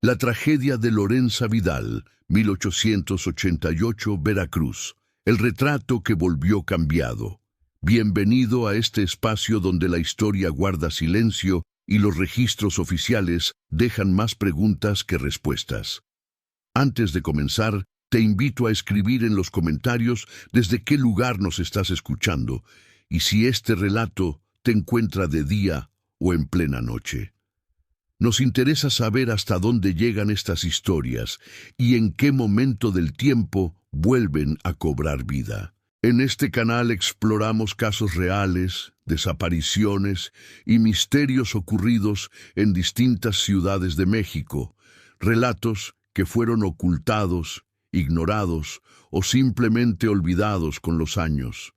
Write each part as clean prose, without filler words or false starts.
La tragedia de Lorenza Vidal, 1888, Veracruz. El retrato que volvió cambiado. Bienvenido a este espacio donde la historia guarda silencio y los registros oficiales dejan más preguntas que respuestas. Antes de comenzar, te invito a escribir en los comentarios desde qué lugar nos estás escuchando y si este relato te encuentra de día o en plena noche. Nos interesa saber hasta dónde llegan estas historias y en qué momento del tiempo vuelven a cobrar vida. En este canal exploramos casos reales, desapariciones y misterios ocurridos en distintas ciudades de México, relatos que fueron ocultados, ignorados o simplemente olvidados con los años.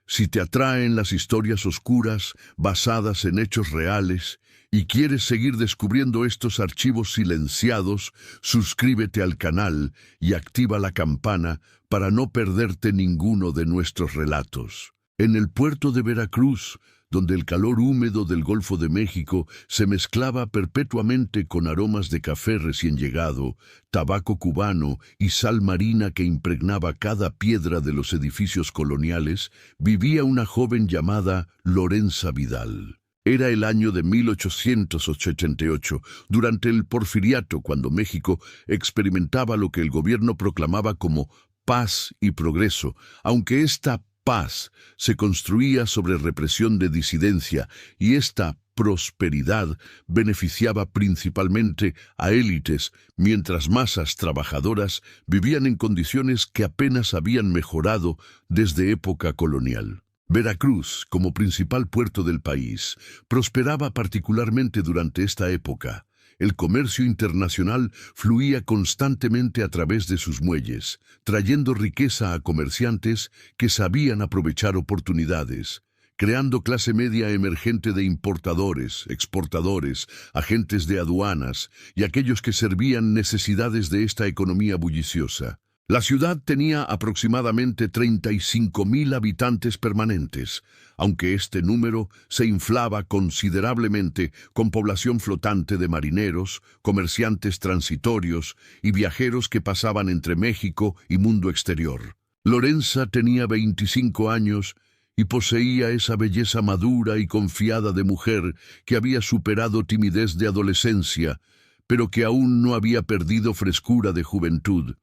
Si te atraen las historias oscuras basadas en hechos reales y quieres seguir descubriendo estos archivos silenciados, suscríbete al canal y activa la campana para no perderte ninguno de nuestros relatos. En el puerto de Veracruz, donde el calor húmedo del Golfo de México se mezclaba perpetuamente con aromas de café recién llegado, tabaco cubano y sal marina que impregnaba cada piedra de los edificios coloniales, vivía una joven llamada Lorenza Vidal. Era el año de 1888, durante el Porfiriato, cuando México experimentaba lo que el gobierno proclamaba como paz y progreso, aunque esta paz se construía sobre represión de disidencia y esta prosperidad beneficiaba principalmente a élites, mientras masas trabajadoras vivían en condiciones que apenas habían mejorado desde época colonial. Veracruz, como principal puerto del país, prosperaba particularmente durante esta época. El comercio internacional fluía constantemente a través de sus muelles, trayendo riqueza a comerciantes que sabían aprovechar oportunidades, creando clase media emergente de importadores, exportadores, agentes de aduanas y aquellos que servían necesidades de esta economía bulliciosa. La ciudad tenía aproximadamente 35,000 habitantes permanentes, aunque este número se inflaba considerablemente con población flotante de marineros, comerciantes transitorios y viajeros que pasaban entre México y mundo exterior. Lorenza tenía 25 años y poseía esa belleza madura y confiada de mujer que había superado timidez de adolescencia, pero que aún no había perdido frescura de juventud.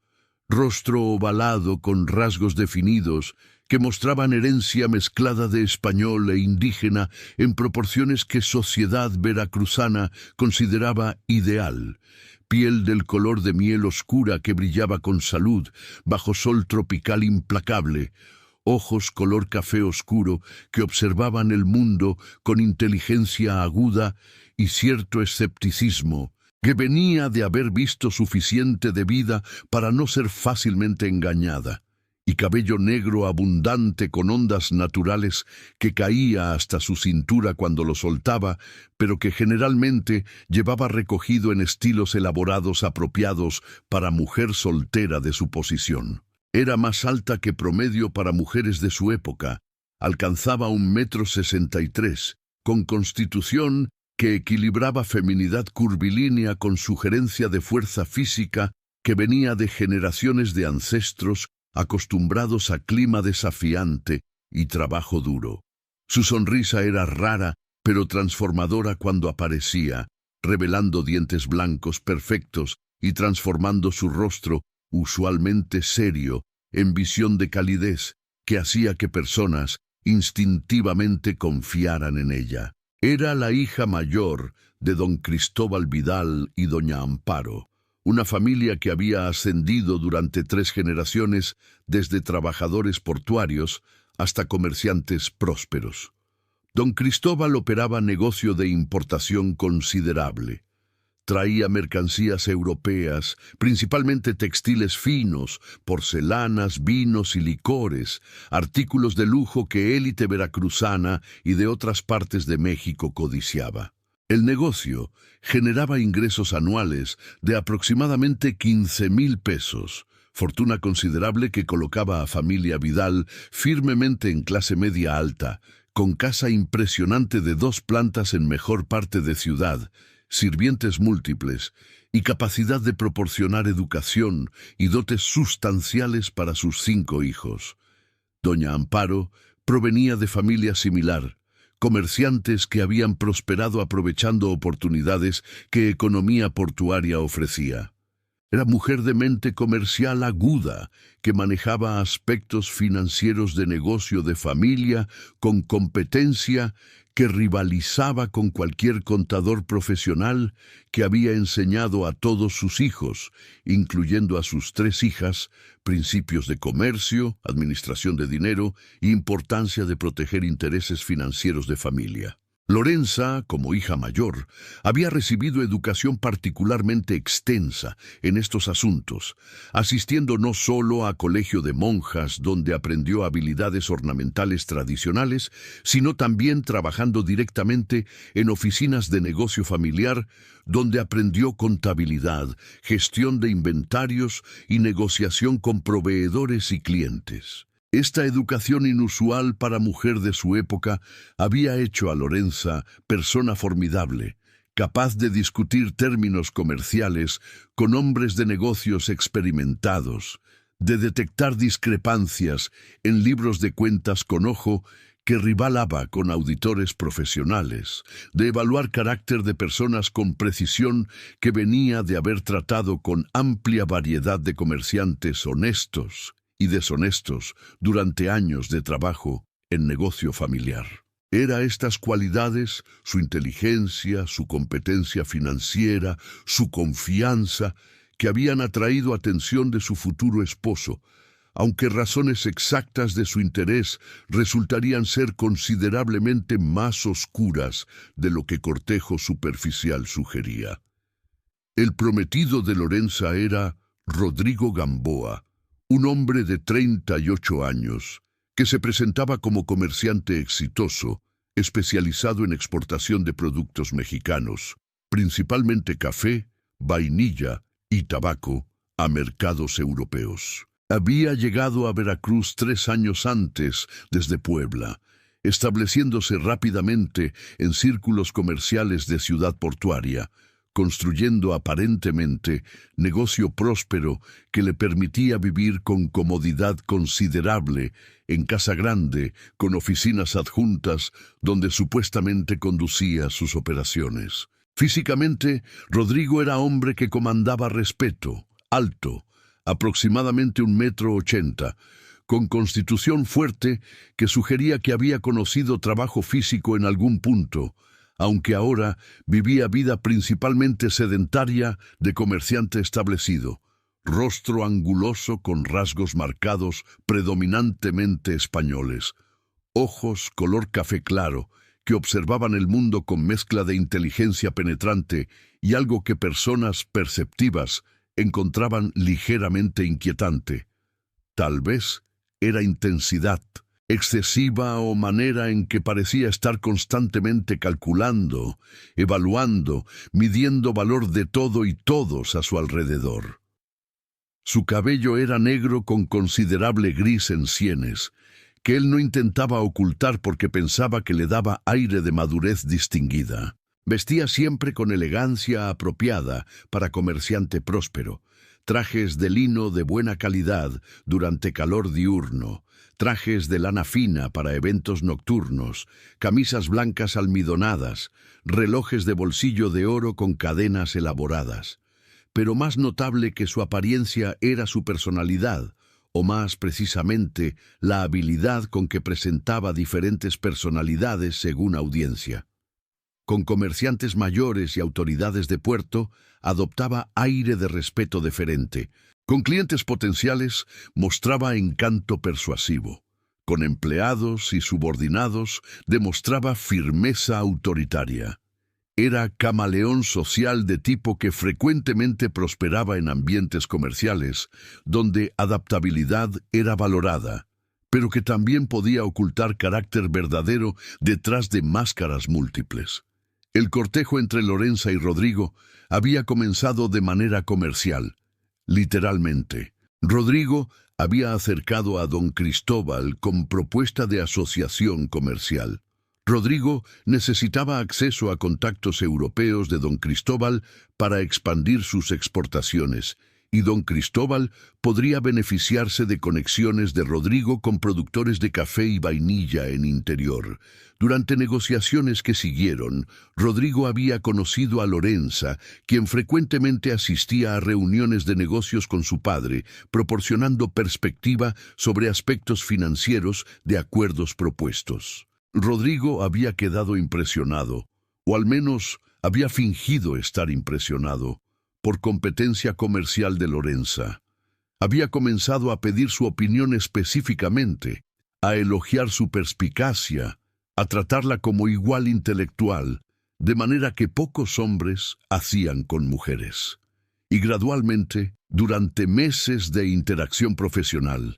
Rostro ovalado con rasgos definidos que mostraban herencia mezclada de español e indígena en proporciones que sociedad veracruzana consideraba ideal. Piel del color de miel oscura que brillaba con salud bajo sol tropical implacable. Ojos color café oscuro que observaban el mundo con inteligencia aguda y cierto escepticismo, que venía de haber visto suficiente de vida para no ser fácilmente engañada, y cabello negro abundante con ondas naturales que caía hasta su cintura cuando lo soltaba, pero que generalmente llevaba recogido en estilos elaborados apropiados para mujer soltera de su posición. Era más alta que promedio para mujeres de su época, alcanzaba 1,63 m, con constitución que equilibraba feminidad curvilínea con sugerencia de fuerza física que venía de generaciones de ancestros acostumbrados a clima desafiante y trabajo duro. Su sonrisa era rara, pero transformadora cuando aparecía, revelando dientes blancos perfectos y transformando su rostro, usualmente serio, en visión de calidez que hacía que personas instintivamente confiaran en ella. Era la hija mayor de don Cristóbal Vidal y doña Amparo, una familia que había ascendido durante 3 generaciones desde trabajadores portuarios hasta comerciantes prósperos. Don Cristóbal operaba negocio de importación considerable. Traía mercancías europeas, principalmente textiles finos, porcelanas, vinos y licores, artículos de lujo que élite veracruzana y de otras partes de México codiciaba. El negocio generaba ingresos anuales de aproximadamente 15,000 pesos, fortuna considerable que colocaba a familia Vidal firmemente en clase media alta, con casa impresionante de 2 plantas en mejor parte de ciudad, sirvientes múltiples y capacidad de proporcionar educación y dotes sustanciales para sus 5 hijos. Doña Amparo provenía de familia similar, comerciantes que habían prosperado aprovechando oportunidades que economía portuaria ofrecía. Era mujer de mente comercial aguda, que manejaba aspectos financieros de negocio de familia con competencia que rivalizaba con cualquier contador profesional que había enseñado a todos sus hijos, incluyendo a sus 3 hijas, principios de comercio, administración de dinero e importancia de proteger intereses financieros de familia. Lorenza, como hija mayor, había recibido educación particularmente extensa en estos asuntos, asistiendo no solo a colegio de monjas donde aprendió habilidades ornamentales tradicionales, sino también trabajando directamente en oficinas de negocio familiar donde aprendió contabilidad, gestión de inventarios y negociación con proveedores y clientes. Esta educación inusual para mujer de su época había hecho a Lorenza persona formidable, capaz de discutir términos comerciales con hombres de negocios experimentados, de detectar discrepancias en libros de cuentas con ojo que rivalaba con auditores profesionales, de evaluar carácter de personas con precisión que venía de haber tratado con amplia variedad de comerciantes honestos y deshonestos durante años de trabajo en negocio familiar. Era estas cualidades, su inteligencia, su competencia financiera, su confianza, que habían atraído atención de su futuro esposo, aunque razones exactas de su interés resultarían ser considerablemente más oscuras de lo que cortejo superficial sugería. El prometido de Lorenza era Rodrigo Gamboa, un hombre de 38 años, que se presentaba como comerciante exitoso, especializado en exportación de productos mexicanos, principalmente café, vainilla y tabaco, a mercados europeos. Había llegado a Veracruz 3 años antes desde Puebla, estableciéndose rápidamente en círculos comerciales de ciudad portuaria, construyendo aparentemente negocio próspero que le permitía vivir con comodidad considerable en casa grande, con oficinas adjuntas donde supuestamente conducía sus operaciones. Físicamente, Rodrigo era hombre que comandaba respeto, alto, aproximadamente 1,80 m, con constitución fuerte que sugería que había conocido trabajo físico en algún punto, aunque ahora vivía vida principalmente sedentaria de comerciante establecido, rostro anguloso con rasgos marcados predominantemente españoles, ojos color café claro que observaban el mundo con mezcla de inteligencia penetrante y algo que personas perceptivas encontraban ligeramente inquietante. Tal vez era intensidad excesiva o manera en que parecía estar constantemente calculando, evaluando, midiendo valor de todo y todos a su alrededor. Su cabello era negro con considerable gris en sienes, que él no intentaba ocultar porque pensaba que le daba aire de madurez distinguida. Vestía siempre con elegancia apropiada para comerciante próspero, trajes de lino de buena calidad durante calor diurno, trajes de lana fina para eventos nocturnos, camisas blancas almidonadas, relojes de bolsillo de oro con cadenas elaboradas. Pero más notable que su apariencia era su personalidad, o más precisamente la habilidad con que presentaba diferentes personalidades según audiencia. Con comerciantes mayores y autoridades de puerto, adoptaba aire de respeto deferente. Con clientes potenciales, mostraba encanto persuasivo. Con empleados y subordinados, demostraba firmeza autoritaria. Era camaleón social de tipo que frecuentemente prosperaba en ambientes comerciales, donde adaptabilidad era valorada, pero que también podía ocultar carácter verdadero detrás de máscaras múltiples. El cortejo entre Lorenza y Rodrigo había comenzado de manera comercial, literalmente. Rodrigo había acercado a don Cristóbal con propuesta de asociación comercial. Rodrigo necesitaba acceso a contactos europeos de don Cristóbal para expandir sus exportaciones, y don Cristóbal podría beneficiarse de conexiones de Rodrigo con productores de café y vainilla en interior. Durante negociaciones que siguieron, Rodrigo había conocido a Lorenza, quien frecuentemente asistía a reuniones de negocios con su padre, proporcionando perspectiva sobre aspectos financieros de acuerdos propuestos. Rodrigo había quedado impresionado, o al menos había fingido estar impresionado, por competencia comercial de Lorenza. Había comenzado a pedir su opinión específicamente, a elogiar su perspicacia, a tratarla como igual intelectual, de manera que pocos hombres hacían con mujeres. Y gradualmente, durante meses de interacción profesional,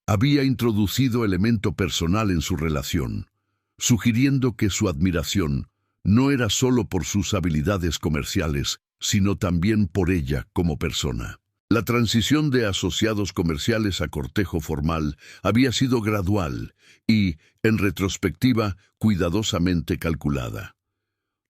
había introducido elemento personal en su relación, sugiriendo que su admiración no era solo por sus habilidades comerciales, sino también por ella como persona. La transición de asociados comerciales a cortejo formal había sido gradual y, en retrospectiva, cuidadosamente calculada.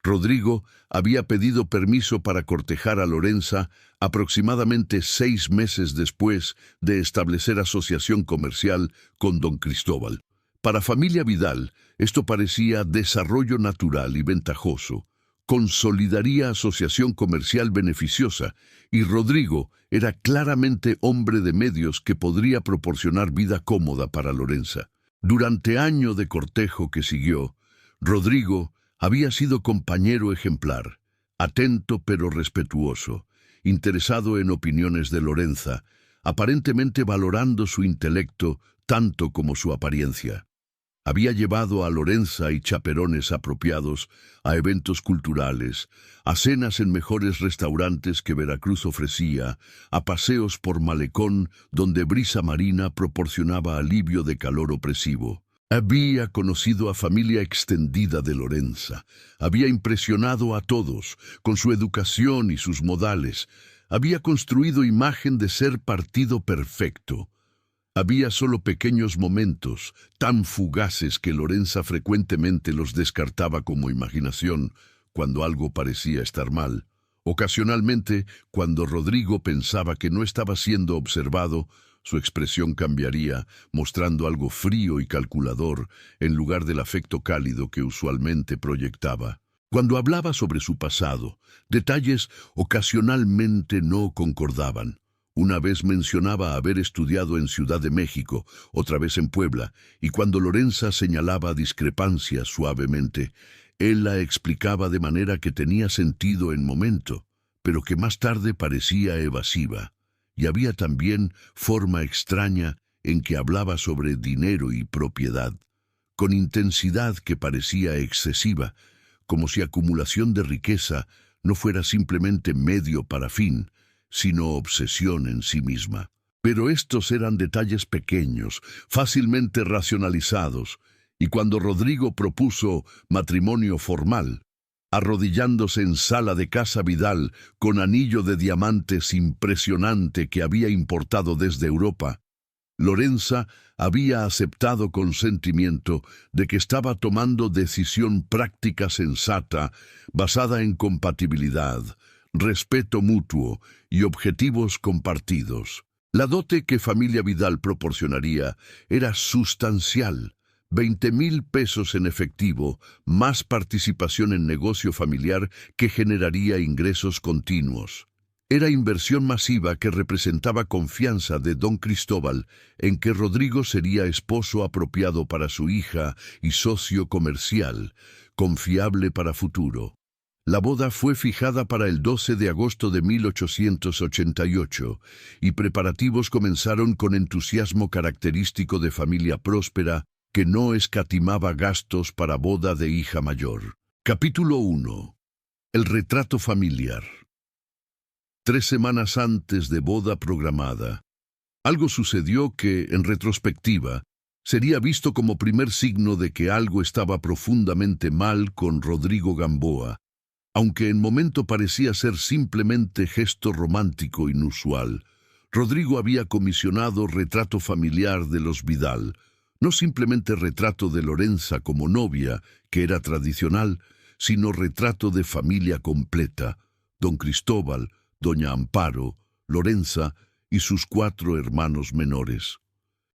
Rodrigo había pedido permiso para cortejar a Lorenza aproximadamente 6 meses después de establecer asociación comercial con don Cristóbal. Para familia Vidal, esto parecía desarrollo natural y ventajoso. Consolidaría asociación comercial beneficiosa, y Rodrigo era claramente hombre de medios que podría proporcionar vida cómoda para Lorenza. Durante año de cortejo que siguió, Rodrigo había sido compañero ejemplar, atento pero respetuoso, interesado en opiniones de Lorenza, aparentemente valorando su intelecto tanto como su apariencia. Había llevado a Lorenza y chaperones apropiados a eventos culturales, a cenas en mejores restaurantes que Veracruz ofrecía, a paseos por malecón donde brisa marina proporcionaba alivio de calor opresivo. Había conocido a familia extendida de Lorenza, había impresionado a todos con su educación y sus modales, había construido imagen de ser partido perfecto. Había solo pequeños momentos, tan fugaces que Lorenza frecuentemente los descartaba como imaginación, cuando algo parecía estar mal. Ocasionalmente, cuando Rodrigo pensaba que no estaba siendo observado, su expresión cambiaría, mostrando algo frío y calculador, en lugar del afecto cálido que usualmente proyectaba. Cuando hablaba sobre su pasado, detalles ocasionalmente no concordaban. Una vez mencionaba haber estudiado en Ciudad de México, otra vez en Puebla, y cuando Lorenza señalaba discrepancias suavemente, él la explicaba de manera que tenía sentido en momento, pero que más tarde parecía evasiva. Y había también forma extraña en que hablaba sobre dinero y propiedad, con intensidad que parecía excesiva, como si acumulación de riqueza no fuera simplemente medio para fin, sino obsesión en sí misma. Pero estos eran detalles pequeños, fácilmente racionalizados, y cuando Rodrigo propuso matrimonio formal, arrodillándose en sala de casa Vidal con anillo de diamantes impresionante que había importado desde Europa, Lorenza había aceptado con sentimiento de que estaba tomando decisión práctica sensata, basada en compatibilidad, respeto mutuo y objetivos compartidos. La dote que familia Vidal proporcionaría era sustancial, 20,000 pesos en efectivo, más participación en negocio familiar que generaría ingresos continuos. Era inversión masiva que representaba confianza de don Cristóbal en que Rodrigo sería esposo apropiado para su hija y socio comercial, confiable para futuro. La boda fue fijada para el 12 de agosto de 1888 y preparativos comenzaron con entusiasmo característico de familia próspera que no escatimaba gastos para boda de hija mayor. Capítulo 1. El retrato familiar. 3 semanas antes de boda programada, algo sucedió que, en retrospectiva, sería visto como primer signo de que algo estaba profundamente mal con Rodrigo Gamboa, aunque en momento parecía ser simplemente gesto romántico inusual. Rodrigo había comisionado retrato familiar de los Vidal, No simplemente retrato de Lorenza como novia, que era tradicional, sino retrato de familia completa: don Cristóbal, doña Amparo, Lorenza y sus 4 hermanos menores.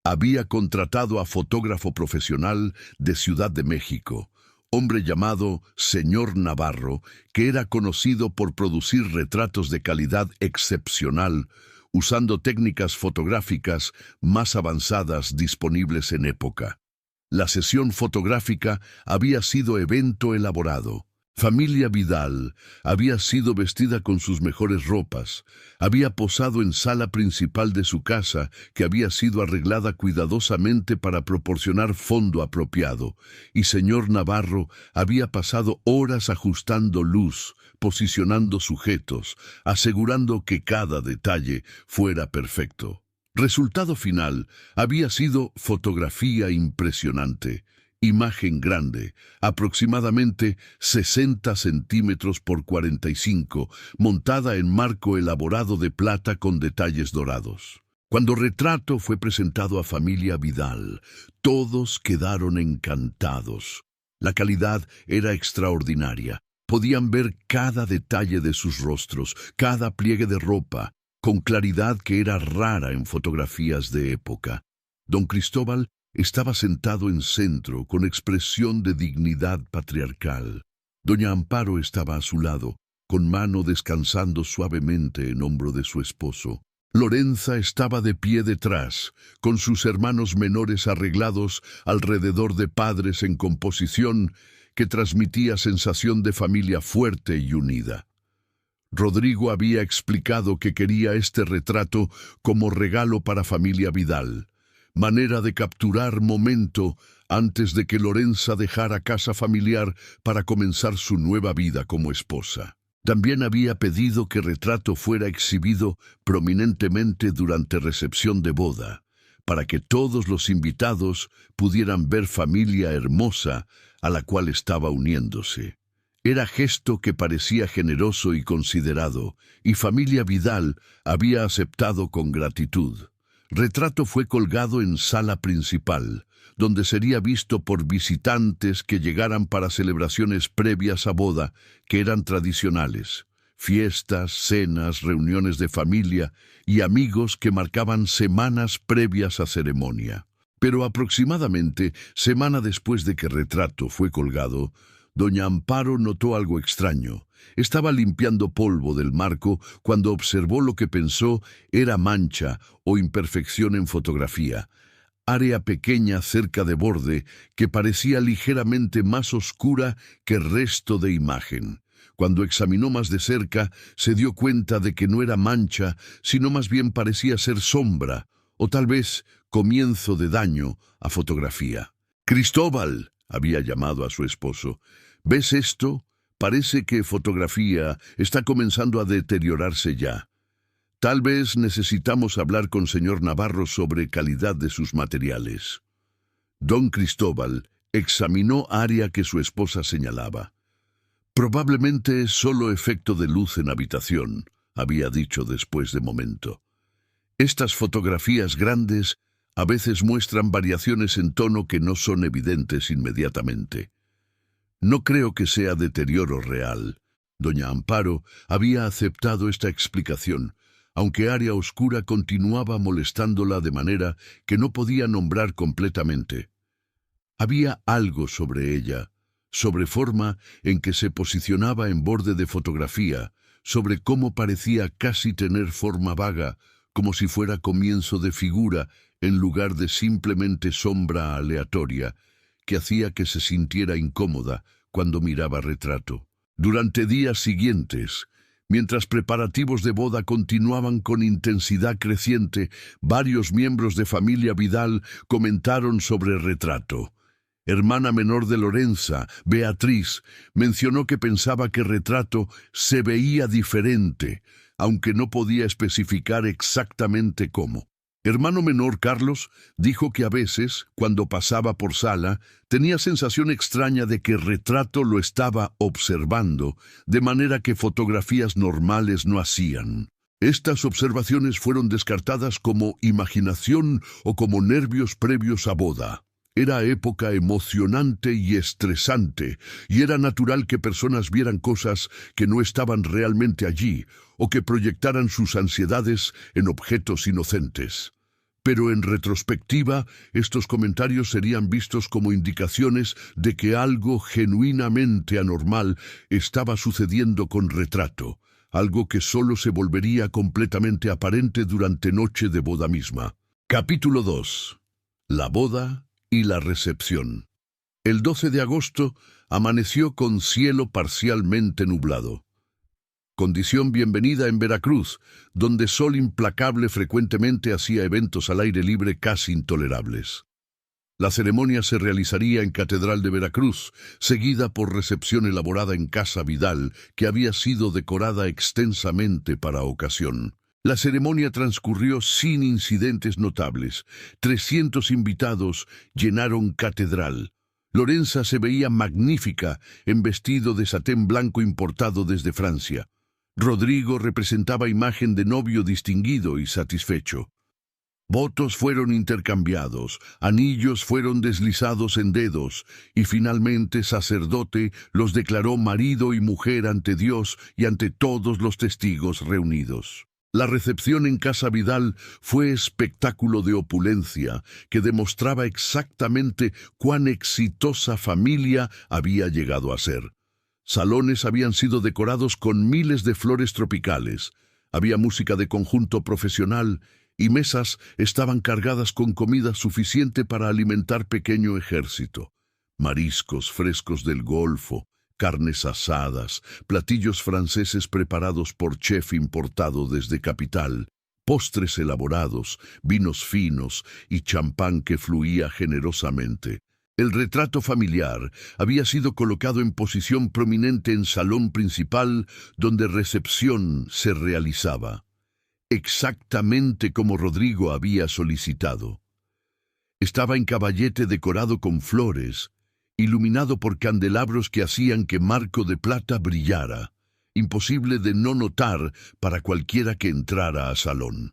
Había contratado a fotógrafo profesional de Ciudad de México, hombre llamado Señor Navarro, que era conocido por producir retratos de calidad excepcional, usando técnicas fotográficas más avanzadas disponibles en época. La sesión fotográfica había sido evento elaborado. Familia Vidal había sido vestida con sus mejores ropas, había posado en sala principal de su casa, que había sido arreglada cuidadosamente para proporcionar fondo apropiado, y señor Navarro había pasado horas ajustando luz, posicionando sujetos, asegurando que cada detalle fuera perfecto. Resultado final había sido fotografía impresionante. Imagen grande, aproximadamente 60 centímetros por 45, montada en marco elaborado de plata con detalles dorados. Cuando Retrato fue presentado a familia Vidal, todos quedaron encantados. La calidad era extraordinaria. Podían ver cada detalle de sus rostros, cada pliegue de ropa, con claridad que era rara en fotografías de época. Don Cristóbal estaba sentado en centro, con expresión de dignidad patriarcal. Doña Amparo estaba a su lado, con mano descansando suavemente en hombro de su esposo. Lorenza estaba de pie detrás, con sus hermanos menores arreglados alrededor de padres en composición que transmitía sensación de familia fuerte y unida. Rodrigo había explicado que quería este retrato como regalo para familia Vidal, manera de capturar momento antes de que Lorenza dejara casa familiar para comenzar su nueva vida como esposa. También había pedido que Retrato fuera exhibido prominentemente durante recepción de boda, para que todos los invitados pudieran ver familia hermosa a la cual estaba uniéndose. Era gesto que parecía generoso y considerado, y familia Vidal había aceptado con gratitud. Retrato fue colgado en sala principal, donde sería visto por visitantes que llegaran para celebraciones previas a boda, que eran tradicionales, fiestas, cenas, reuniones de familia y amigos que marcaban semanas previas a ceremonia. Pero aproximadamente semana después de que Retrato fue colgado, doña Amparo notó algo extraño. Estaba limpiando polvo del marco cuando observó lo que pensó era mancha o imperfección en fotografía, área pequeña cerca de borde que parecía ligeramente más oscura que el resto de imagen. Cuando examinó más de cerca, se dio cuenta de que no era mancha, sino más bien parecía ser sombra, o tal vez comienzo de daño a fotografía. «Cristóbal», había llamado a su esposo, «¿ves esto? Parece que fotografía está comenzando a deteriorarse ya. Tal vez necesitamos hablar con señor Navarro sobre calidad de sus materiales». Don Cristóbal examinó área que su esposa señalaba. «Probablemente es solo efecto de luz en habitación», había dicho después de momento. «Estas fotografías grandes a veces muestran variaciones en tono que no son evidentes inmediatamente. No creo que sea deterioro real». Doña Amparo había aceptado esta explicación, aunque área oscura continuaba molestándola de manera que no podía nombrar completamente. Había algo sobre ella, sobre forma en que se posicionaba en borde de fotografía, sobre cómo parecía casi tener forma vaga, como si fuera comienzo de figura en lugar de simplemente sombra aleatoria, que hacía que se sintiera incómoda cuando miraba Retrato. Durante días siguientes, mientras preparativos de boda continuaban con intensidad creciente, varios miembros de familia Vidal comentaron sobre Retrato. Hermana menor de Lorenza, Beatriz, mencionó que pensaba que Retrato se veía diferente, aunque no podía especificar exactamente cómo. Hermano menor Carlos dijo que a veces, cuando pasaba por sala, tenía sensación extraña de que Retrato lo estaba observando, de manera que fotografías normales no hacían. Estas observaciones fueron descartadas como imaginación o como nervios previos a boda. Era época emocionante y estresante, y era natural que personas vieran cosas que no estaban realmente allí, o que proyectaran sus ansiedades en objetos inocentes. Pero en retrospectiva, estos comentarios serían vistos como indicaciones de que algo genuinamente anormal estaba sucediendo con Retrato, algo que solo se volvería completamente aparente durante noche de boda misma. Capítulo 2. La boda y la recepción. El 12 de agosto amaneció con cielo parcialmente nublado. Condición bienvenida en Veracruz, donde sol implacable frecuentemente hacía eventos al aire libre casi intolerables. La ceremonia se realizaría en Catedral de Veracruz, seguida por recepción elaborada en Casa Vidal, que había sido decorada extensamente para ocasión. La ceremonia transcurrió sin incidentes notables. 300 invitados llenaron Catedral. Lorenza se veía magnífica en vestido de satén blanco importado desde Francia. Rodrigo representaba imagen de novio distinguido y satisfecho. Votos fueron intercambiados, anillos fueron deslizados en dedos, y finalmente sacerdote los declaró marido y mujer ante Dios y ante todos los testigos reunidos. La recepción en Casa Vidal fue espectáculo de opulencia que demostraba exactamente cuán exitosa familia había llegado a ser. Salones habían sido decorados con miles de flores tropicales, había música de conjunto profesional y mesas estaban cargadas con comida suficiente para alimentar pequeño ejército. Mariscos frescos del Golfo, carnes asadas, platillos franceses preparados por chef importado desde Capital, postres elaborados, vinos finos y champán que fluía generosamente. El retrato familiar había sido colocado en posición prominente en salón principal donde recepción se realizaba, exactamente como Rodrigo había solicitado. Estaba en caballete decorado con flores, iluminado por candelabros que hacían que marco de plata brillara, imposible de no notar para cualquiera que entrara a salón.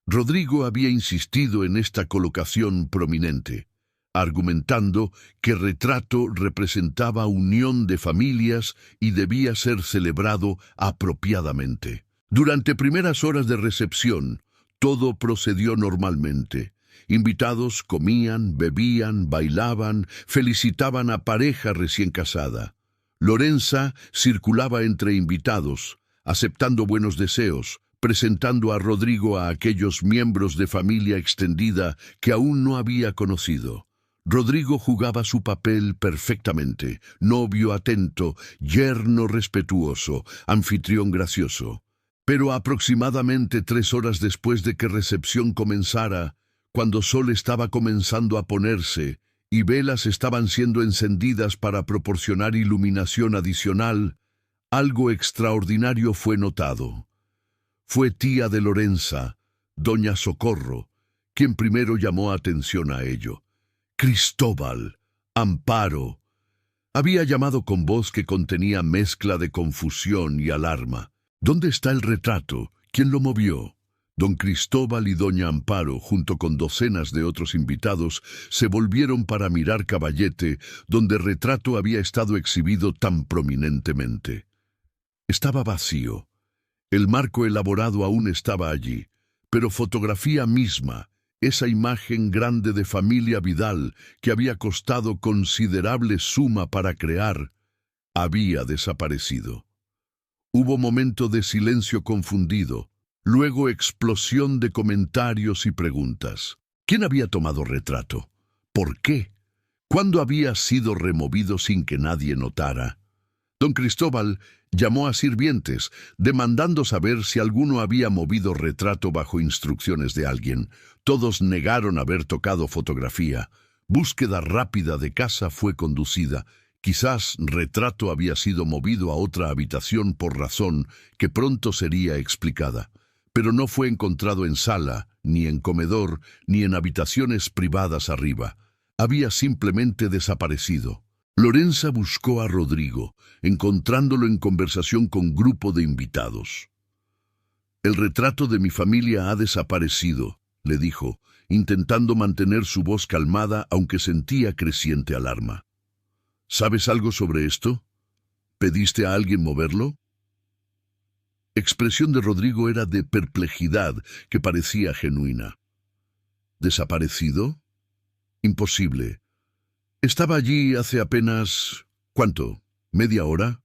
Rodrigo había insistido en esta colocación prominente, argumentando que Retrato representaba unión de familias y debía ser celebrado apropiadamente. Durante primeras horas de recepción, todo procedió normalmente. Invitados comían, bebían, bailaban, felicitaban a pareja recién casada. Lorenza circulaba entre invitados, aceptando buenos deseos, presentando a Rodrigo a aquellos miembros de familia extendida que aún no había conocido. Rodrigo jugaba su papel perfectamente, novio atento, yerno respetuoso, anfitrión gracioso. Pero aproximadamente 3 horas después de que recepción comenzara, cuando sol estaba comenzando a ponerse y velas estaban siendo encendidas para proporcionar iluminación adicional, algo extraordinario fue notado. Fue tía de Lorenza, doña Socorro, quien primero llamó atención a ello. Cristóbal, Amparo. Había llamado con voz que contenía mezcla de confusión y alarma. ¿Dónde está el retrato? ¿Quién lo movió? Don Cristóbal y doña Amparo, junto con docenas de otros invitados, se volvieron para mirar Caballete, donde Retrato había estado exhibido tan prominentemente. Estaba vacío. El marco elaborado aún estaba allí, pero fotografía misma, esa imagen grande de familia Vidal que había costado considerable suma para crear, había desaparecido. Hubo momento de silencio confundido, luego explosión de comentarios y preguntas. ¿Quién había tomado Retrato? ¿Por qué? ¿Cuándo había sido removido sin que nadie notara? Don Cristóbal llamó a sirvientes, demandando saber si alguno había movido Retrato bajo instrucciones de alguien. Todos negaron haber tocado fotografía. Búsqueda rápida de casa fue conducida. Quizás Retrato había sido movido a otra habitación por razón que pronto sería explicada, pero no fue encontrado en sala, ni en comedor, ni en habitaciones privadas arriba. Había simplemente desaparecido. Lorenza buscó a Rodrigo, encontrándolo en conversación con grupo de invitados. El retrato de mi familia ha desaparecido, le dijo, intentando mantener su voz calmada aunque sentía creciente alarma. ¿Sabes algo sobre esto? ¿Pediste a alguien moverlo? Expresión de Rodrigo era de perplejidad que parecía genuina. ¿Desaparecido? Imposible. Estaba allí hace apenas... ¿cuánto? ¿Media hora?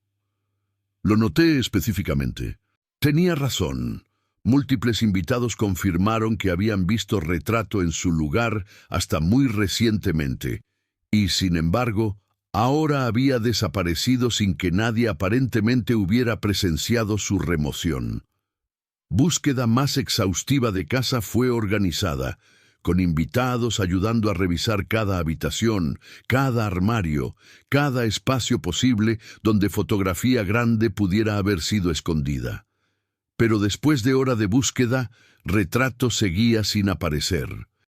Lo noté específicamente. Tenía razón. Múltiples invitados confirmaron que habían visto Retrato en su lugar hasta muy recientemente, y sin embargo, ahora había desaparecido sin que nadie aparentemente hubiera presenciado su remoción. Búsqueda más exhaustiva de casa fue organizada, con invitados ayudando a revisar cada habitación, cada armario, cada espacio posible donde fotografía grande pudiera haber sido escondida. Pero después de hora de búsqueda, Retrato seguía sin aparecer.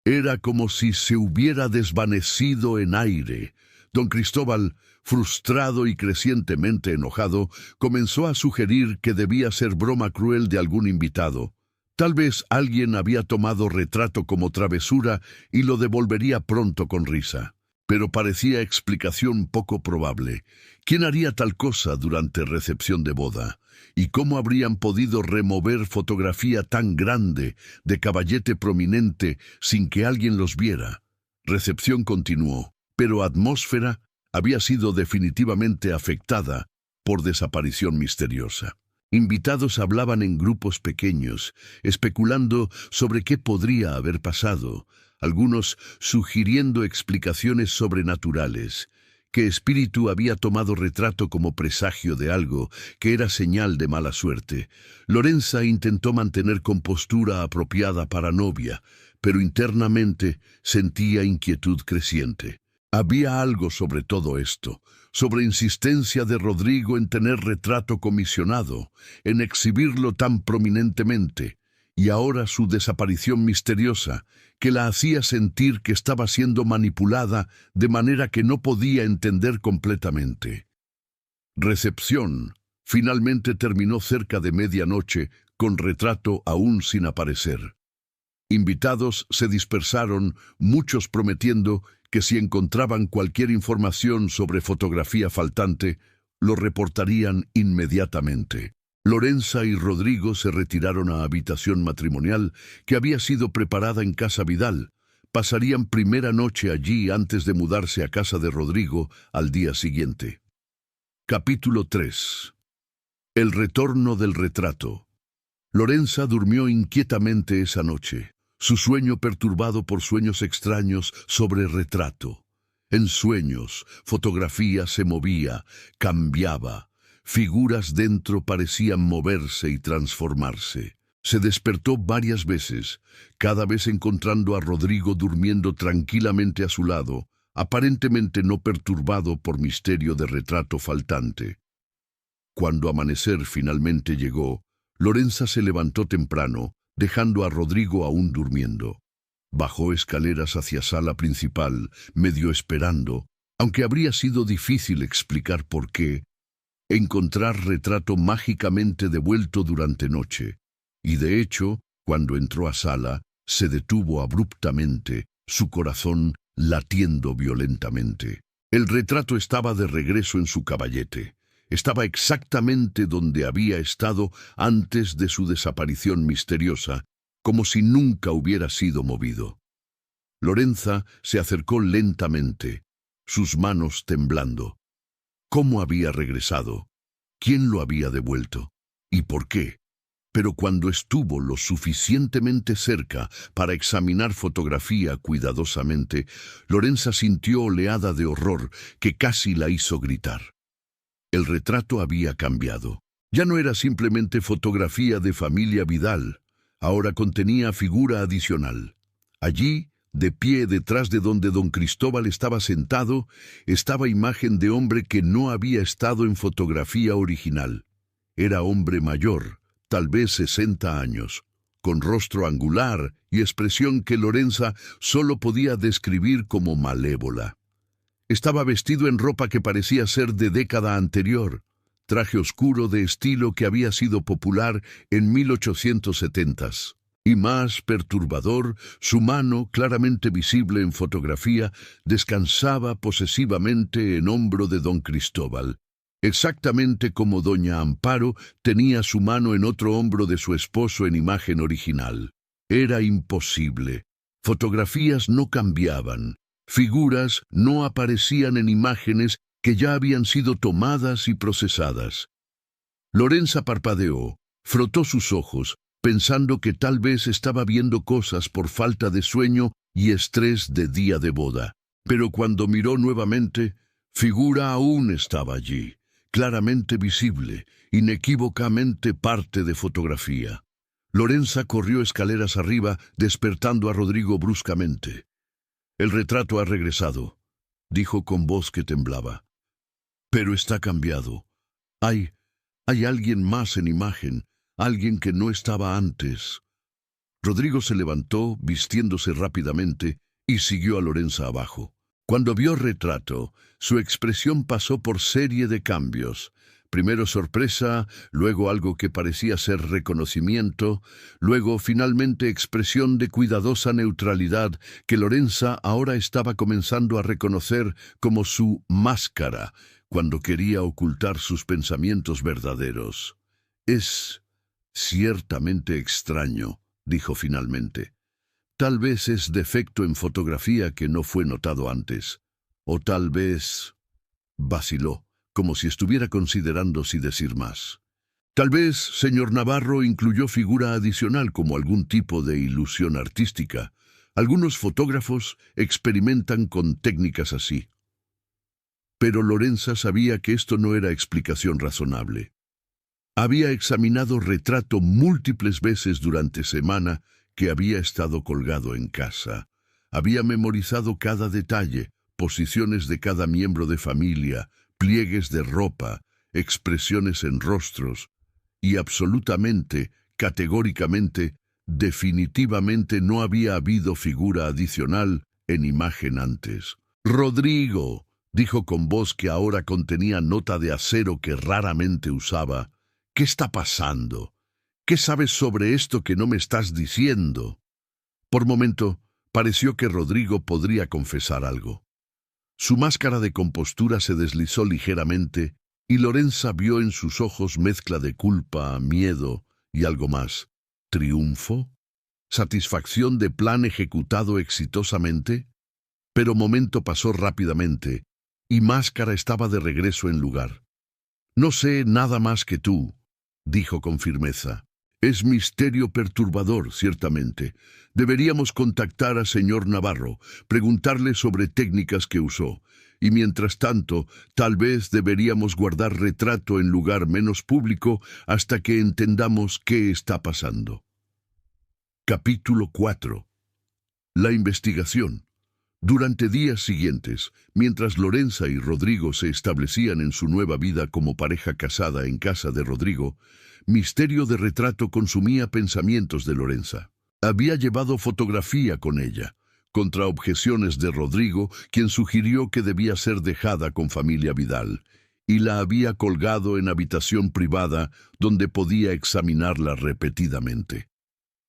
Era como si se hubiera desvanecido en aire. Don Cristóbal, frustrado y crecientemente enojado, comenzó a sugerir que debía ser broma cruel de algún invitado. Tal vez alguien había tomado Retrato como travesura y lo devolvería pronto con risa. Pero parecía explicación poco probable. ¿Quién haría tal cosa durante recepción de boda? ¿Y cómo habrían podido remover fotografía tan grande, de caballete prominente, sin que alguien los viera? Recepción continuó, pero atmósfera había sido definitivamente afectada por desaparición misteriosa. Invitados hablaban en grupos pequeños, especulando sobre qué podría haber pasado, algunos sugiriendo explicaciones sobrenaturales, que espíritu había tomado Retrato como presagio de algo que era señal de mala suerte. Lorenza intentó mantener compostura apropiada para novia, pero internamente sentía inquietud creciente. Había algo sobre todo esto, sobre insistencia de Rodrigo en tener Retrato comisionado, en exhibirlo tan prominentemente, y ahora su desaparición misteriosa, que la hacía sentir que estaba siendo manipulada de manera que no podía entender completamente. Recepción finalmente terminó cerca de medianoche, con Retrato aún sin aparecer. Invitados se dispersaron, muchos prometiendo que si encontraban cualquier información sobre fotografía faltante, lo reportarían inmediatamente. Lorenza y Rodrigo se retiraron a habitación matrimonial que había sido preparada en Casa Vidal. Pasarían primera noche allí antes de mudarse a casa de Rodrigo al día siguiente. Capítulo 3. El retorno del Retrato. Lorenza durmió inquietamente esa noche, su sueño perturbado por sueños extraños sobre Retrato. En sueños, fotografía se movía, cambiaba. Figuras dentro parecían moverse y transformarse. Se despertó varias veces, cada vez encontrando a Rodrigo durmiendo tranquilamente a su lado, aparentemente no perturbado por misterio de Retrato faltante. Cuando amanecer finalmente llegó, Lorenza se levantó temprano, dejando a Rodrigo aún durmiendo. Bajó escaleras hacia sala principal, medio esperando, aunque habría sido difícil explicar por qué, encontrar Retrato mágicamente devuelto durante noche, y de hecho, cuando entró a sala, se detuvo abruptamente, su corazón latiendo violentamente. El Retrato estaba de regreso en su caballete. Estaba exactamente donde había estado antes de su desaparición misteriosa, como si nunca hubiera sido movido. Lorenza se acercó lentamente, sus manos temblando. ¿Cómo había regresado? ¿Quién lo había devuelto? ¿Y por qué? Pero cuando estuvo lo suficientemente cerca para examinar fotografía cuidadosamente, Lorenza sintió oleada de horror que casi la hizo gritar. El Retrato había cambiado. Ya no era simplemente fotografía de familia Vidal, ahora contenía figura adicional. Allí, de pie detrás de donde don Cristóbal estaba sentado, estaba imagen de hombre que no había estado en fotografía original. Era hombre mayor, tal vez 60 años, con rostro angular y expresión que Lorenza solo podía describir como malévola. Estaba vestido en ropa que parecía ser de década anterior, traje oscuro de estilo que había sido popular en 1870s. Y más perturbador, su mano, claramente visible en fotografía, descansaba posesivamente en hombro de don Cristóbal, exactamente como doña Amparo tenía su mano en otro hombro de su esposo en imagen original. Era imposible. Fotografías no cambiaban. Figuras no aparecían en imágenes que ya habían sido tomadas y procesadas. Lorenza parpadeó, frotó sus ojos, pensando que tal vez estaba viendo cosas por falta de sueño y estrés de día de boda. Pero cuando miró nuevamente, figura aún estaba allí, claramente visible, inequívocamente parte de fotografía. Lorenza corrió escaleras arriba, despertando a Rodrigo bruscamente. «El retrato ha regresado», dijo con voz que temblaba. «Pero está cambiado. Hay alguien más en imagen, alguien que no estaba antes». Rodrigo se levantó, vistiéndose rápidamente, y siguió a Lorenza abajo. Cuando vio el retrato, su expresión pasó por serie de cambios. Primero sorpresa, luego algo que parecía ser reconocimiento, luego finalmente expresión de cuidadosa neutralidad que Lorenza ahora estaba comenzando a reconocer como su máscara cuando quería ocultar sus pensamientos verdaderos. «Es ciertamente extraño», dijo finalmente. «Tal vez es defecto en fotografía que no fue notado antes. O tal vez...» Vaciló, como si estuviera considerando si decir más. «Tal vez, señor Navarro, incluyó figura adicional como algún tipo de ilusión artística. Algunos fotógrafos experimentan con técnicas así». Pero Lorenza sabía que esto no era explicación razonable. Había examinado retrato múltiples veces durante semana que había estado colgado en casa. Había memorizado cada detalle, posiciones de cada miembro de familia, pliegues de ropa, expresiones en rostros, y absolutamente, categóricamente, definitivamente no había habido figura adicional en imagen antes. «Rodrigo», dijo con voz que ahora contenía nota de acero que raramente usaba, «¿qué está pasando? ¿Qué sabes sobre esto que no me estás diciendo?» Por momento, pareció que Rodrigo podría confesar algo. Su máscara de compostura se deslizó ligeramente y Lorenza vio en sus ojos mezcla de culpa, miedo y algo más. ¿Triunfo? ¿Satisfacción de plan ejecutado exitosamente? Pero momento pasó rápidamente y Máscara estaba de regreso en lugar. «No sé nada más que tú», dijo con firmeza. «Es misterio perturbador, ciertamente. Deberíamos contactar a señor Navarro, preguntarle sobre técnicas que usó. Y mientras tanto, tal vez deberíamos guardar retrato en lugar menos público hasta que entendamos qué está pasando». Capítulo 4. La investigación. Durante días siguientes, mientras Lorenza y Rodrigo se establecían en su nueva vida como pareja casada en casa de Rodrigo, misterio de retrato consumía pensamientos de Lorenza. Había llevado fotografía con ella, contra objeciones de Rodrigo, quien sugirió que debía ser dejada con familia Vidal, y la había colgado en habitación privada donde podía examinarla repetidamente.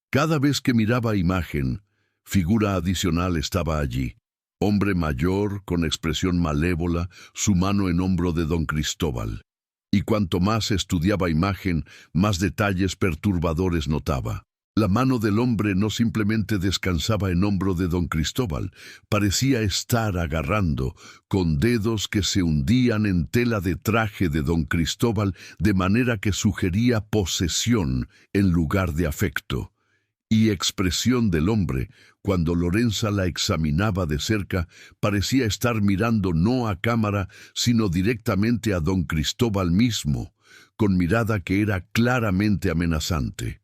Cada vez que miraba imagen, figura adicional estaba allí. Hombre mayor, con expresión malévola, su mano en hombro de don Cristóbal. Y cuanto más estudiaba imagen, más detalles perturbadores notaba. La mano del hombre no simplemente descansaba en hombro de don Cristóbal, parecía estar agarrando, con dedos que se hundían en tela de traje de don Cristóbal, de manera que sugería posesión en lugar de afecto. Y expresión del hombre, cuando Lorenza la examinaba de cerca, parecía estar mirando no a cámara, sino directamente a don Cristóbal mismo, con mirada que era claramente amenazante.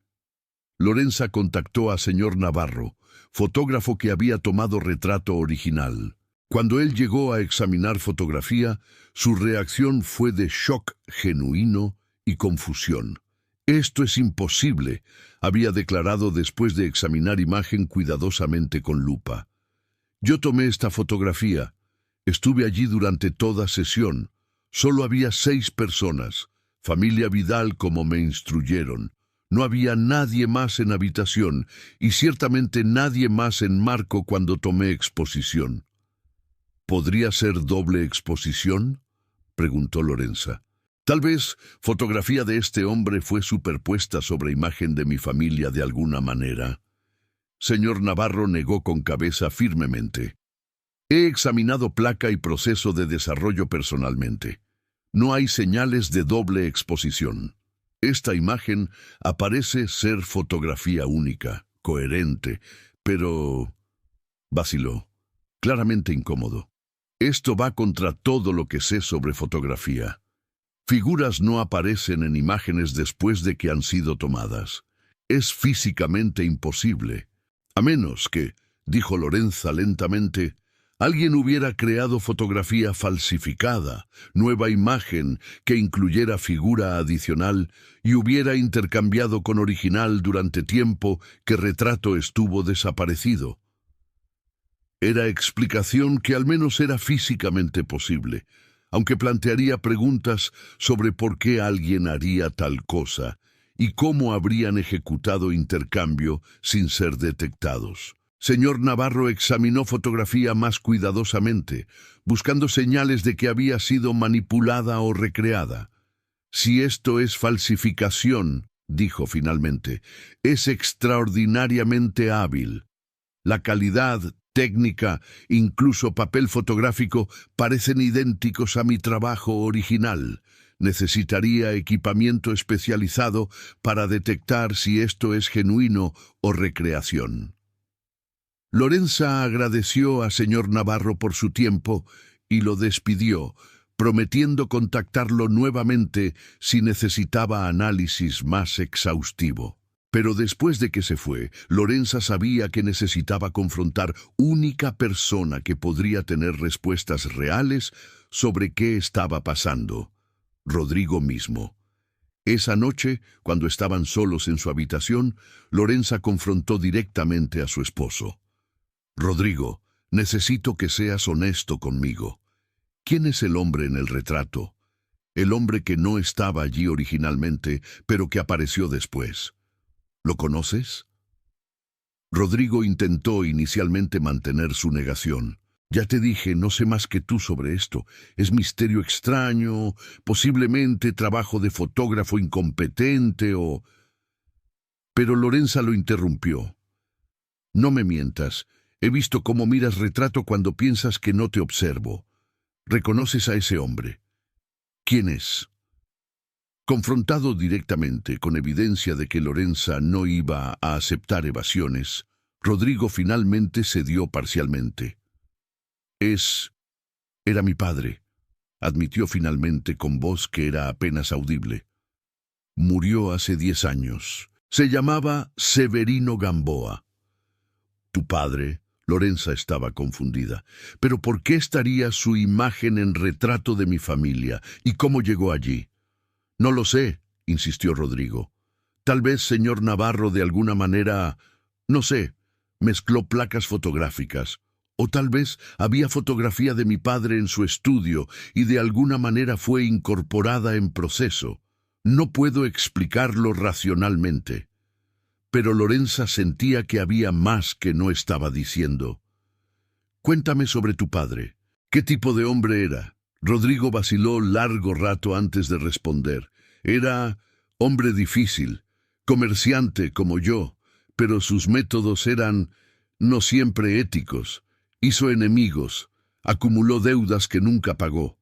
Lorenza contactó a señor Navarro, fotógrafo que había tomado retrato original. Cuando él llegó a examinar fotografía, su reacción fue de shock genuino y confusión. «Esto es imposible», había declarado después de examinar imagen cuidadosamente con lupa. «Yo tomé esta fotografía. Estuve allí durante toda sesión. Solo había 6 personas. Familia Vidal como me instruyeron. No había nadie más en habitación, y ciertamente nadie más en marco cuando tomé exposición. ¿Podría ser doble exposición?, preguntó Lorenza. Tal vez fotografía de este hombre fue superpuesta sobre imagen de mi familia de alguna manera. Señor Navarro negó con cabeza firmemente. He examinado placa y proceso de desarrollo personalmente. No hay señales de doble exposición. Esta imagen aparece ser fotografía única, coherente, pero... vaciló, claramente incómodo. Esto va contra todo lo que sé sobre fotografía. Figuras no aparecen en imágenes después de que han sido tomadas. Es físicamente imposible. A menos que, dijo Lorenza lentamente, alguien hubiera creado fotografía falsificada, nueva imagen que incluyera figura adicional y hubiera intercambiado con original durante tiempo que retrato estuvo desaparecido. Era explicación que al menos era físicamente posible, aunque plantearía preguntas sobre por qué alguien haría tal cosa y cómo habrían ejecutado intercambio sin ser detectados. Señor Navarro examinó fotografía más cuidadosamente, buscando señales de que había sido manipulada o recreada. Si esto es falsificación, dijo finalmente, es extraordinariamente hábil. La calidad, técnica, incluso papel fotográfico, parecen idénticos a mi trabajo original. Necesitaría equipamiento especializado para detectar si esto es genuino o recreación. Lorenza agradeció a señor Navarro por su tiempo y lo despidió, prometiendo contactarlo nuevamente si necesitaba análisis más exhaustivo. Pero después de que se fue, Lorenza sabía que necesitaba confrontar única persona que podría tener respuestas reales sobre qué estaba pasando: Rodrigo mismo. Esa noche, cuando estaban solos en su habitación, Lorenza confrontó directamente a su esposo. Rodrigo, necesito que seas honesto conmigo. ¿Quién es el hombre en el retrato? El hombre que no estaba allí originalmente, pero que apareció después. ¿Lo conoces? Rodrigo intentó inicialmente mantener su negación. Ya te dije, no sé más que tú sobre esto. Es misterio extraño, posiblemente trabajo de fotógrafo incompetente o... Pero Lorenza lo interrumpió. No me mientas. He visto cómo miras retrato cuando piensas que no te observo. ¿Reconoces a ese hombre? ¿Quién es? Confrontado directamente con evidencia de que Lorenza no iba a aceptar evasiones, Rodrigo finalmente cedió parcialmente. Era mi padre, admitió finalmente con voz que era apenas audible. Murió hace 10 años. Se llamaba Severino Gamboa. ¿Tu padre? Lorenza estaba confundida. ¿Pero por qué estaría su imagen en retrato de mi familia? ¿Y cómo llegó allí? No lo sé, insistió Rodrigo. Tal vez señor Navarro de alguna manera, no sé, mezcló placas fotográficas. O tal vez había fotografía de mi padre en su estudio y de alguna manera fue incorporada en proceso. No puedo explicarlo racionalmente. Pero Lorenza sentía que había más que no estaba diciendo. Cuéntame sobre tu padre. ¿Qué tipo de hombre era? Rodrigo vaciló largo rato antes de responder. Era hombre difícil, comerciante como yo, pero sus métodos eran no siempre éticos. Hizo enemigos, acumuló deudas que nunca pagó.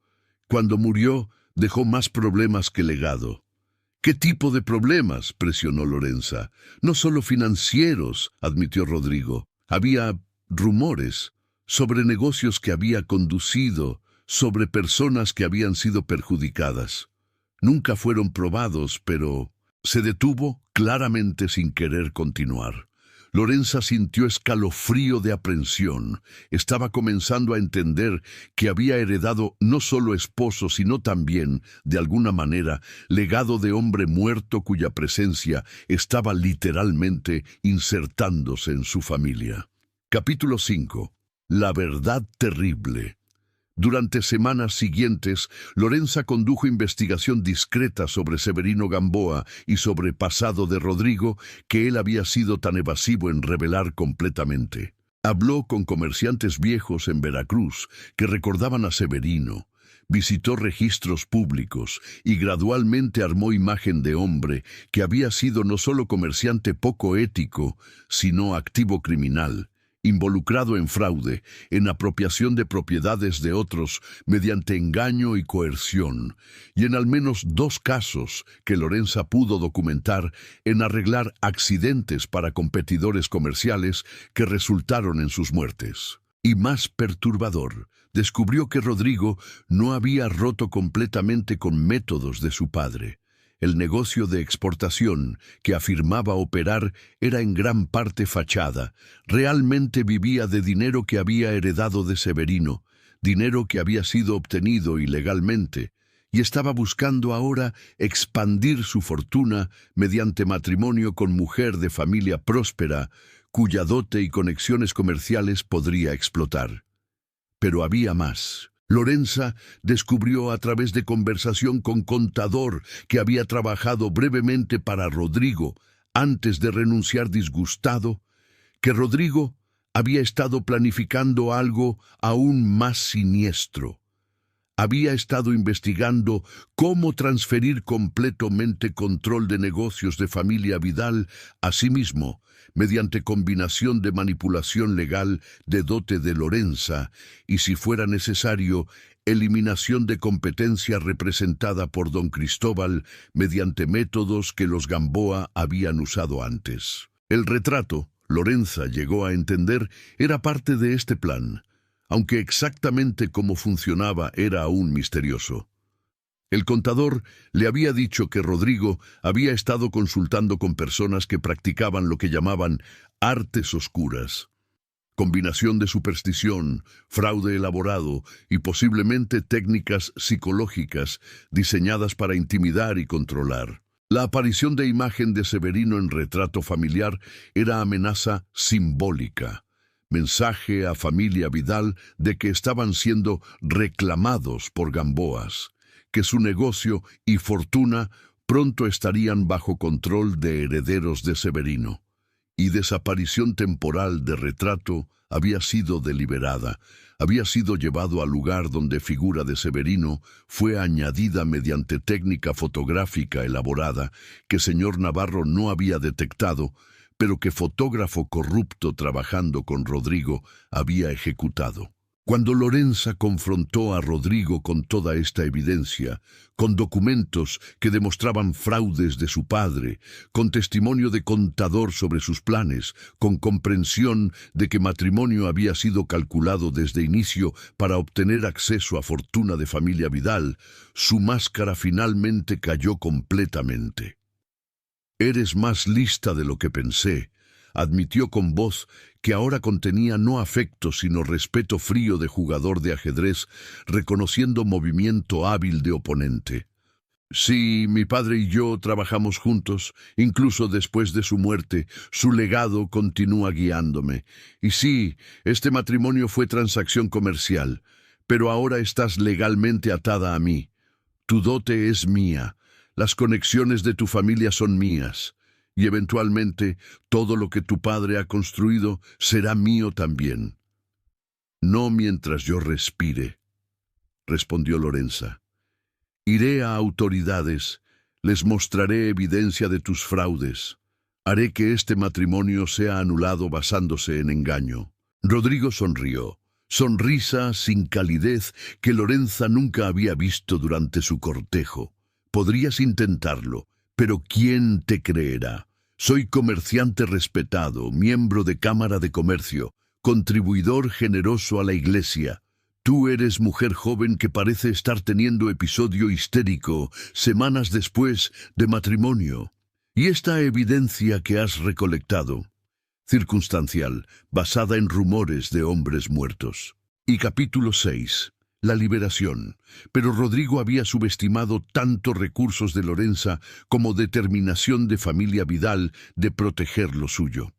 Cuando murió, dejó más problemas que legado. ¿Qué tipo de problemas?, presionó Lorenza. No solo financieros, admitió Rodrigo. Había rumores sobre negocios que había conducido, sobre personas que habían sido perjudicadas. Nunca fueron probados, pero... Se detuvo, claramente sin querer continuar. Lorenza sintió escalofrío de aprensión. Estaba comenzando a entender que había heredado no solo esposo, sino también, de alguna manera, legado de hombre muerto cuya presencia estaba literalmente insertándose en su familia. Capítulo 5. La verdad terrible. Durante semanas siguientes, Lorenza condujo investigación discreta sobre Severino Gamboa y sobre el pasado de Rodrigo, que él había sido tan evasivo en revelar completamente. Habló con comerciantes viejos en Veracruz que recordaban a Severino, visitó registros públicos y gradualmente armó imagen de hombre que había sido no solo comerciante poco ético, sino activo criminal, involucrado en fraude, en apropiación de propiedades de otros mediante engaño y coerción, y en al menos 2 casos que Lorenza pudo documentar en arreglar accidentes para competidores comerciales que resultaron en sus muertes. Y más perturbador, descubrió que Rodrigo no había roto completamente con métodos de su padre. El negocio de exportación que afirmaba operar era en gran parte fachada. Realmente vivía de dinero que había heredado de Severino, dinero que había sido obtenido ilegalmente, y estaba buscando ahora expandir su fortuna mediante matrimonio con mujer de familia próspera, cuya dote y conexiones comerciales podría explotar. Pero había más. Lorenza descubrió a través de conversación con contador que había trabajado brevemente para Rodrigo antes de renunciar disgustado, que Rodrigo había estado planificando algo aún más siniestro. Había estado investigando cómo transferir completamente control de negocios de familia Vidal a sí mismo, mediante combinación de manipulación legal de dote de Lorenza y, si fuera necesario, eliminación de competencia representada por don Cristóbal mediante métodos que los Gamboa habían usado antes. El retrato, Lorenza llegó a entender, era parte de este plan, aunque exactamente cómo funcionaba era aún misterioso. El contador le había dicho que Rodrigo había estado consultando con personas que practicaban lo que llamaban artes oscuras, combinación de superstición, fraude elaborado y posiblemente técnicas psicológicas diseñadas para intimidar y controlar. La aparición de imagen de Severino en retrato familiar era amenaza simbólica, mensaje a familia Vidal de que estaban siendo reclamados por Gamboas, que su negocio y fortuna pronto estarían bajo control de herederos de Severino. Y desaparición temporal de retrato había sido deliberada, había sido llevado al lugar donde figura de Severino fue añadida mediante técnica fotográfica elaborada que señor Navarro no había detectado, pero que fotógrafo corrupto trabajando con Rodrigo había ejecutado. Cuando Lorenza confrontó a Rodrigo con toda esta evidencia, con documentos que demostraban fraudes de su padre, con testimonio de contador sobre sus planes, con comprensión de que matrimonio había sido calculado desde inicio para obtener acceso a fortuna de familia Vidal, su máscara finalmente cayó completamente. «Eres más lista de lo que pensé», admitió con voz que ahora contenía no afecto sino respeto frío de jugador de ajedrez, reconociendo movimiento hábil de oponente. «Sí, mi padre y yo trabajamos juntos, incluso después de su muerte, su legado continúa guiándome. Y sí, este matrimonio fue transacción comercial, pero ahora estás legalmente atada a mí. Tu dote es mía, las conexiones de tu familia son mías. Y eventualmente todo lo que tu padre ha construido será mío también». «No mientras yo respire», respondió Lorenza. «Iré a autoridades, les mostraré evidencia de tus fraudes. Haré que este matrimonio sea anulado basándose en engaño». Rodrigo sonrió, sonrisa sin calidez que Lorenza nunca había visto durante su cortejo. «Podrías intentarlo, pero ¿quién te creerá? Soy comerciante respetado, miembro de Cámara de Comercio, contribuidor generoso a la Iglesia. Tú eres mujer joven que parece estar teniendo episodio histérico semanas después de matrimonio. Y esta evidencia que has recolectado, circunstancial, basada en rumores de hombres muertos». Y capítulo 6. La liberación, pero Rodrigo había subestimado tanto recursos de Lorenza como determinación de familia Vidal de proteger lo suyo.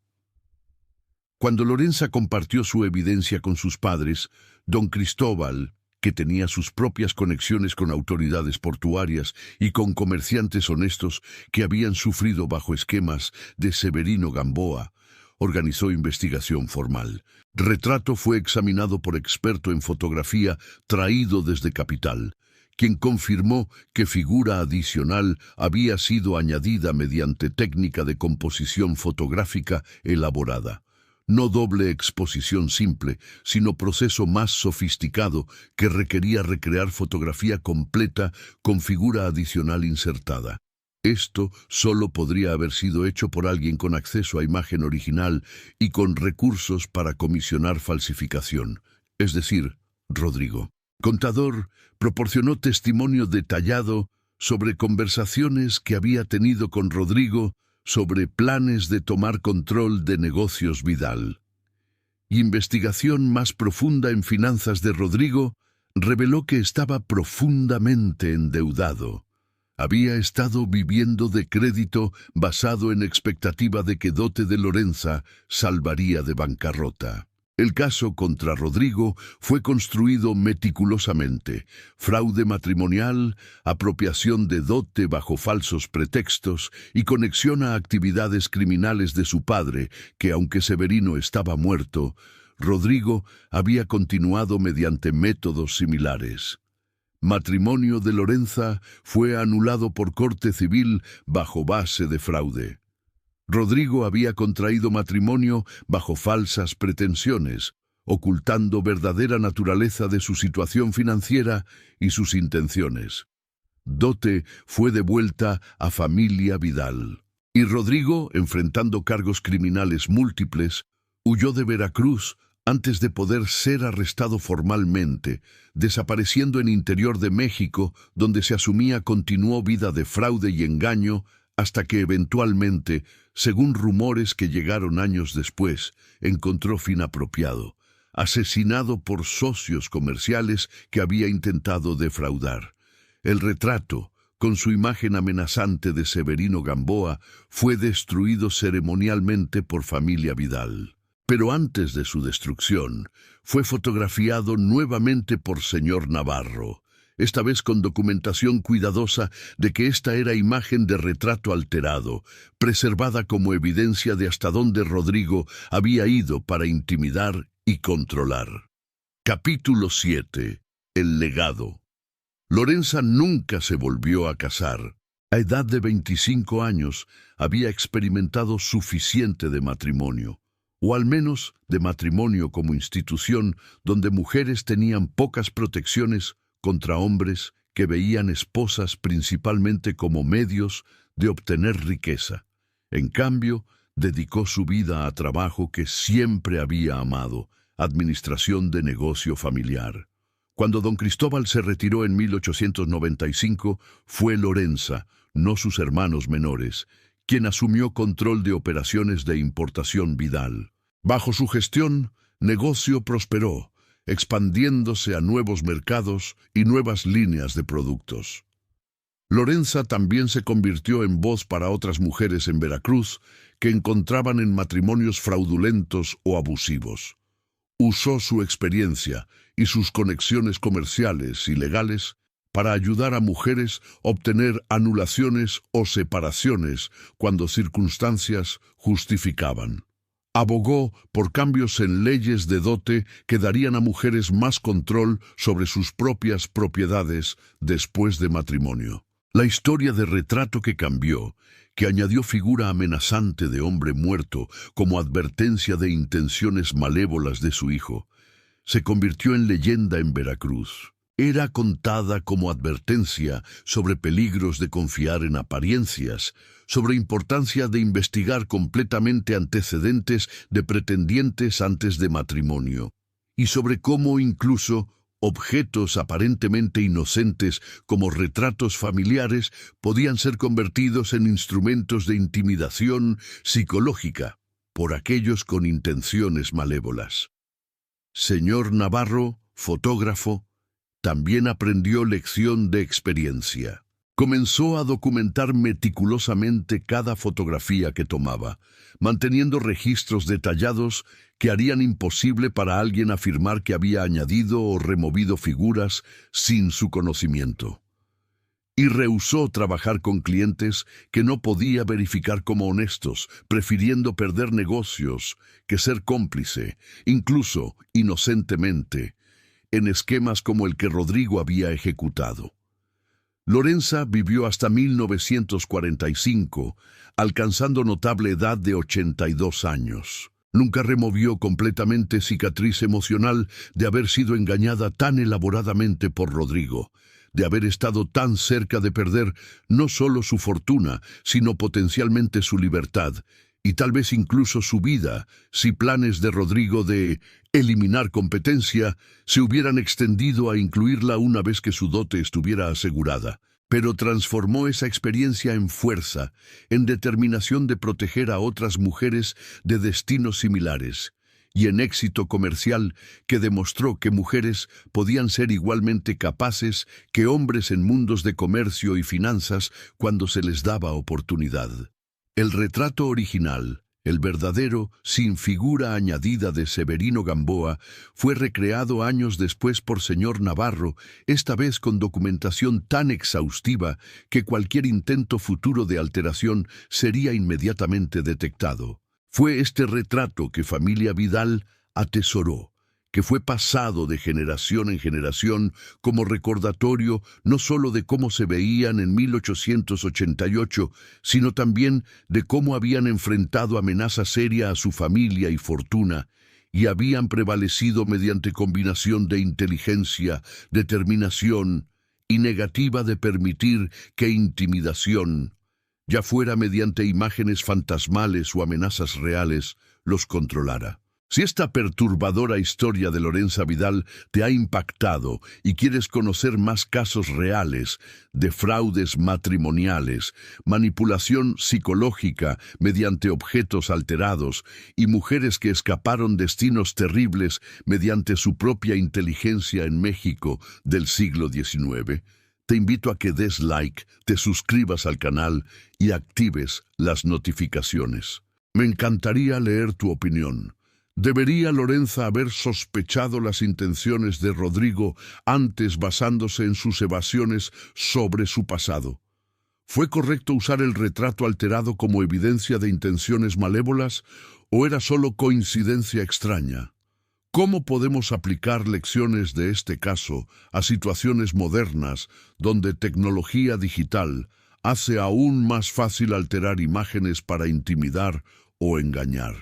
Cuando Lorenza compartió su evidencia con sus padres, don Cristóbal, que tenía sus propias conexiones con autoridades portuarias y con comerciantes honestos que habían sufrido bajo esquemas de Severino Gamboa, organizó investigación formal. Retrato fue examinado por experto en fotografía traído desde Capital, quien confirmó que figura adicional había sido añadida mediante técnica de composición fotográfica elaborada. No doble exposición simple, sino proceso más sofisticado que requería recrear fotografía completa con figura adicional insertada. Esto solo podría haber sido hecho por alguien con acceso a imagen original y con recursos para comisionar falsificación, es decir, Rodrigo. Contador proporcionó testimonio detallado sobre conversaciones que había tenido con Rodrigo sobre planes de tomar control de Negocios Vidal. Investigación más profunda en finanzas de Rodrigo reveló que estaba profundamente endeudado. Había estado viviendo de crédito basado en expectativa de que dote de Lorenza salvaría de bancarrota. El caso contra Rodrigo fue construido meticulosamente: fraude matrimonial, apropiación de dote bajo falsos pretextos y conexión a actividades criminales de su padre, que aunque Severino estaba muerto, Rodrigo había continuado mediante métodos similares. Matrimonio de Lorenza fue anulado por corte civil bajo base de fraude. Rodrigo había contraído matrimonio bajo falsas pretensiones, ocultando verdadera naturaleza de su situación financiera y sus intenciones. Dote fue devuelta a familia Vidal. Y Rodrigo, enfrentando cargos criminales múltiples, huyó de Veracruz antes de poder ser arrestado formalmente, desapareciendo en interior de México, donde se asumía continuó vida de fraude y engaño, hasta que eventualmente, según rumores que llegaron años después, encontró fin apropiado, asesinado por socios comerciales que había intentado defraudar. El retrato, con su imagen amenazante de Severino Gamboa, fue destruido ceremonialmente por familia Vidal. Pero antes de su destrucción, fue fotografiado nuevamente por señor Navarro, esta vez con documentación cuidadosa de que esta era imagen de retrato alterado, preservada como evidencia de hasta dónde Rodrigo había ido para intimidar y controlar. Capítulo 7. El legado. Lorenza nunca se volvió a casar. A edad de 25 años había experimentado suficiente de matrimonio, o al menos de matrimonio como institución donde mujeres tenían pocas protecciones contra hombres que veían esposas principalmente como medios de obtener riqueza. En cambio, dedicó su vida a trabajo que siempre había amado: administración de negocio familiar. Cuando don Cristóbal se retiró en 1895, fue Lorenza, no sus hermanos menores, quien asumió control de operaciones de importación Vidal. Bajo su gestión, negocio prosperó, expandiéndose a nuevos mercados y nuevas líneas de productos. Lorenza también se convirtió en voz para otras mujeres en Veracruz que encontraban en matrimonios fraudulentos o abusivos. Usó su experiencia y sus conexiones comerciales y legales para ayudar a mujeres a obtener anulaciones o separaciones cuando circunstancias justificaban. Abogó por cambios en leyes de dote que darían a mujeres más control sobre sus propias propiedades después de matrimonio. La historia de retrato que cambió, que añadió figura amenazante de hombre muerto como advertencia de intenciones malévolas de su hijo, se convirtió en leyenda en Veracruz. Era contada como advertencia sobre peligros de confiar en apariencias, sobre importancia de investigar completamente antecedentes de pretendientes antes de matrimonio, y sobre cómo incluso objetos aparentemente inocentes como retratos familiares podían ser convertidos en instrumentos de intimidación psicológica por aquellos con intenciones malévolas. Señor Navarro, fotógrafo, también aprendió lección de experiencia. Comenzó a documentar meticulosamente cada fotografía que tomaba, manteniendo registros detallados que harían imposible para alguien afirmar que había añadido o removido figuras sin su conocimiento. Y rehusó trabajar con clientes que no podía verificar como honestos, prefiriendo perder negocios que ser cómplice, incluso inocentemente, en esquemas como el que Rodrigo había ejecutado. Lorenza vivió hasta 1945, alcanzando notable edad de 82 años. Nunca removió completamente cicatriz emocional de haber sido engañada tan elaboradamente por Rodrigo, de haber estado tan cerca de perder no solo su fortuna, sino potencialmente su libertad, y tal vez incluso su vida, si planes de Rodrigo de eliminar competencia se hubieran extendido a incluirla una vez que su dote estuviera asegurada. Pero transformó esa experiencia en fuerza, en determinación de proteger a otras mujeres de destinos similares, y en éxito comercial que demostró que mujeres podían ser igualmente capaces que hombres en mundos de comercio y finanzas cuando se les daba oportunidad. El retrato original, el verdadero, sin figura añadida de Severino Gamboa, fue recreado años después por señor Navarro, esta vez con documentación tan exhaustiva que cualquier intento futuro de alteración sería inmediatamente detectado. Fue este retrato que familia Vidal atesoró, que fue pasado de generación en generación como recordatorio no solo de cómo se veían en 1888, sino también de cómo habían enfrentado amenaza seria a su familia y fortuna, y habían prevalecido mediante combinación de inteligencia, determinación y negativa de permitir que intimidación, ya fuera mediante imágenes fantasmales o amenazas reales, los controlara. Si esta perturbadora historia de Lorenza Vidal te ha impactado y quieres conocer más casos reales de fraudes matrimoniales, manipulación psicológica mediante objetos alterados y mujeres que escaparon destinos terribles mediante su propia inteligencia en México del siglo XIX, te invito a que des like, te suscribas al canal y actives las notificaciones. Me encantaría leer tu opinión. ¿Debería Lorenza haber sospechado las intenciones de Rodrigo antes basándose en sus evasiones sobre su pasado? ¿Fue correcto usar el retrato alterado como evidencia de intenciones malévolas o era solo coincidencia extraña? ¿Cómo podemos aplicar lecciones de este caso a situaciones modernas donde tecnología digital hace aún más fácil alterar imágenes para intimidar o engañar?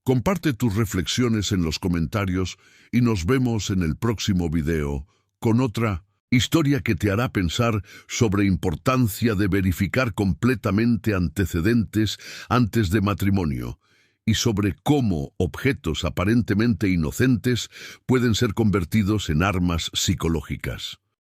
Comparte tus reflexiones en los comentarios y nos vemos en el próximo video con otra historia que te hará pensar sobre importancia de verificar completamente antecedentes antes de matrimonio y sobre cómo objetos aparentemente inocentes pueden ser convertidos en armas psicológicas.